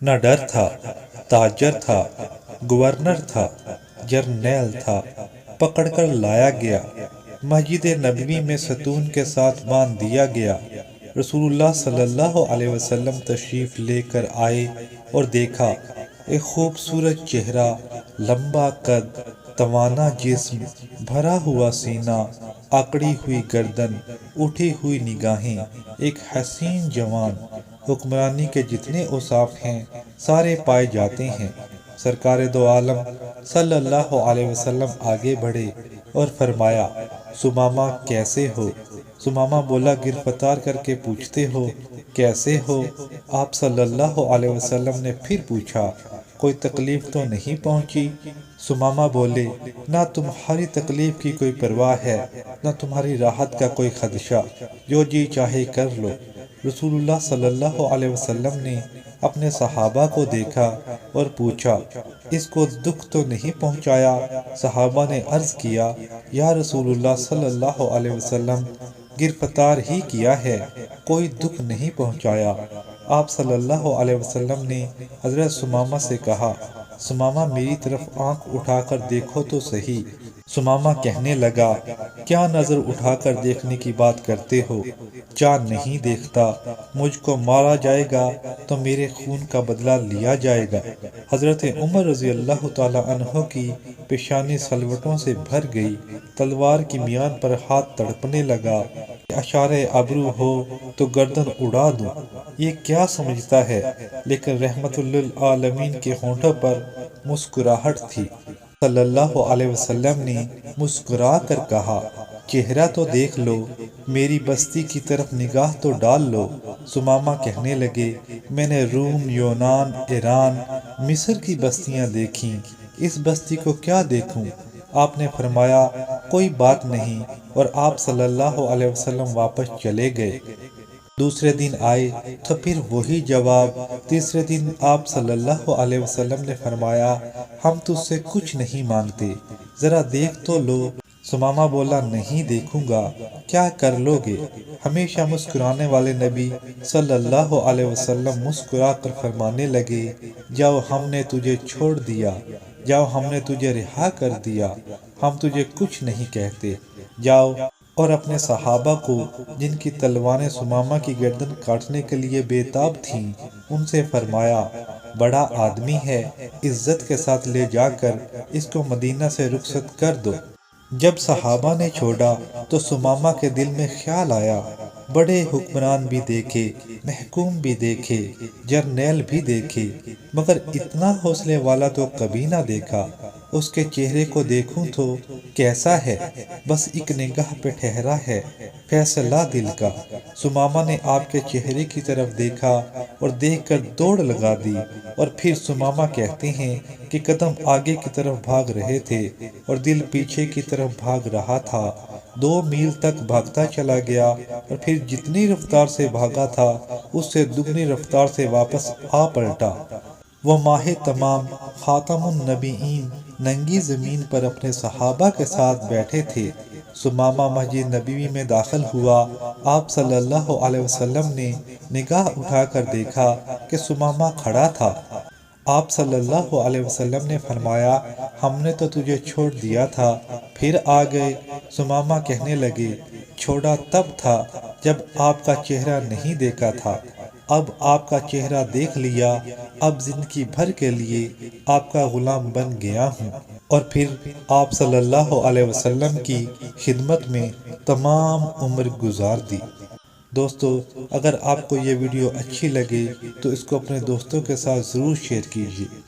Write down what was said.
نہ ڈر تھا، تاجر تھا، گورنر تھا، جرنیل تھا، پکڑ کر لایا گیا، مسجد نبوی میں ستون کے ساتھ باندھ دیا گیا۔ رسول اللہ صلی اللہ علیہ وسلم تشریف لے کر آئے اور دیکھا ایک خوبصورت چہرہ، لمبا قد، توانا جسم، بھرا ہوا سینہ، آکڑی ہوئی گردن، اٹھی ہوئی نگاہیں، ایک حسین جوان۔ حکمرانی کے جتنے اوصاف ہیں سارے پائے جاتے ہیں۔ سرکار دو عالم صلی اللہ علیہ وسلم آگے بڑھے اور فرمایا، سمامہ کیسے ہو؟ سمامہ بولا، گرفتار کر کے پوچھتے ہو کیسے ہو؟ آپ صلی اللہ علیہ وسلم نے پھر پوچھا، کوئی تکلیف تو نہیں پہنچی؟ سمامہ بولے، نہ تمہاری تکلیف کی کوئی پرواہ ہے، نہ تمہاری راحت کا کوئی خدشہ، جو جی چاہے کر لو۔ رسول اللہ صلی اللہ علیہ وسلم نے اپنے صحابہ کو دیکھا اور پوچھا، اس کو دکھ تو نہیں پہنچایا؟ صحابہ نے عرض کیا، یا رسول اللہ صلی اللہ علیہ وسلم، گرفتار ہی کیا ہے، کوئی دکھ نہیں پہنچایا۔ آپ صلی اللہ علیہ وسلم نے حضرت سمامہ سے کہا، سمامہ میری طرف آنکھ اٹھا کر دیکھو تو صحیح۔ سمامہ کہنے لگا، کیا نظر اٹھا کر دیکھنے کی بات کرتے ہو؟ چاند نہیں دیکھتا، مجھ کو مارا جائے گا تو میرے خون کا بدلہ لیا جائے گا۔ حضرت عمر رضی اللہ تعالی عنہ کی پیشانی سلوٹوں سے بھر گئی، تلوار کی میان پر ہاتھ تڑپنے لگا کہ اشارۂ ابرو ہو تو گردن اڑا دوں۔ یہ کیا سمجھتا ہے؟ لیکن رحمت للعالمین کے ہونٹوں پر مسکراہٹ تھی۔ صلی اللہ علیہ وسلم نے مسکرا کر کہا، چہرہ تو دیکھ لو، میری بستی کی طرف نگاہ تو ڈال لو۔ سمامہ کہنے لگے، میں نے روم، یونان، ایران، مصر کی بستیاں دیکھیں، اس بستی کو کیا دیکھوں؟ آپ نے فرمایا، کوئی بات نہیں، اور آپ صلی اللہ علیہ وسلم واپس چلے گئے۔ دوسرے دن آئے تو پھر وہی جواب۔ تیسرے دن آپ صلی اللہ علیہ وسلم نے فرمایا، ہم تجھ سے کچھ نہیں مانگتے، ذرا دیکھ تو لو۔ سمامہ بولا، نہیں دیکھوں گا۔ کیا کر لو گے؟ ہمیشہ مسکرانے والے نبی صلی اللہ علیہ وسلم مسکرا کر فرمانے لگے، جاؤ، ہم نے تجھے چھوڑ دیا، جاؤ، ہم نے تجھے رہا کر دیا، ہم تجھے کچھ نہیں کہتے، جاؤ۔ اور اپنے صحابہ کو، جن کی تلواریں سمامہ کی گردن کاٹنے کے لیے بے تاب تھیں، ان سے فرمایا، بڑا آدمی ہے، عزت کے ساتھ لے جا کر اس کو مدینہ سے رخصت کر دو۔ جب صحابہ نے چھوڑا تو سمامہ کے دل میں خیال آیا، بڑے حکمران بھی دیکھے، محکوم بھی دیکھے، جرنیل بھی دیکھے، مگر اتنا حوصلے والا تو کبھی نہ دیکھا۔ اس کے چہرے کو دیکھوں تو کیسا ہے، بس ایک نگاہ پہ ٹھہرا ہے، فیصلہ دل کا۔ سمامہ نے آپ کے چہرے کی طرف دیکھا اور دیکھ کر دوڑ لگا دی۔ اور پھر سمامہ کہتے ہیں کہ قدم آگے کی طرف بھاگ رہے تھے اور دل پیچھے کی طرف بھاگ رہا تھا۔ 2 میل تک بھاگتا چلا گیا اور پھر جتنی رفتار سے بھاگا تھا اس سے دگنی رفتار سے واپس آ پلٹا۔ وہ ماہ تمام، خاتم النبیین، ننگی زمین پر اپنے صحابہ کے ساتھ بیٹھے تھے۔ سمامہ مسجد نبوی میں داخل ہوا۔ آپ صلی اللہ علیہ وسلم نے نگاہ اٹھا کر دیکھا کہ سمامہ کھڑا تھا۔ آپ صلی اللہ علیہ وسلم نے فرمایا، ہم نے تو تجھے چھوڑ دیا تھا، پھر آ گئے۔ سمامہ کہنے لگے، چھوڑا تب تھا جب آپ کا چہرہ نہیں دیکھا تھا، اب آپ کا چہرہ دیکھ لیا، اب زندگی بھر کے لیے آپ کا غلام بن گیا ہوں۔ اور پھر آپ صلی اللہ علیہ وسلم کی خدمت میں تمام عمر گزار دی۔ دوستو، اگر آپ کو یہ ویڈیو اچھی لگے تو اس کو اپنے دوستوں کے ساتھ ضرور شیئر کیجیے۔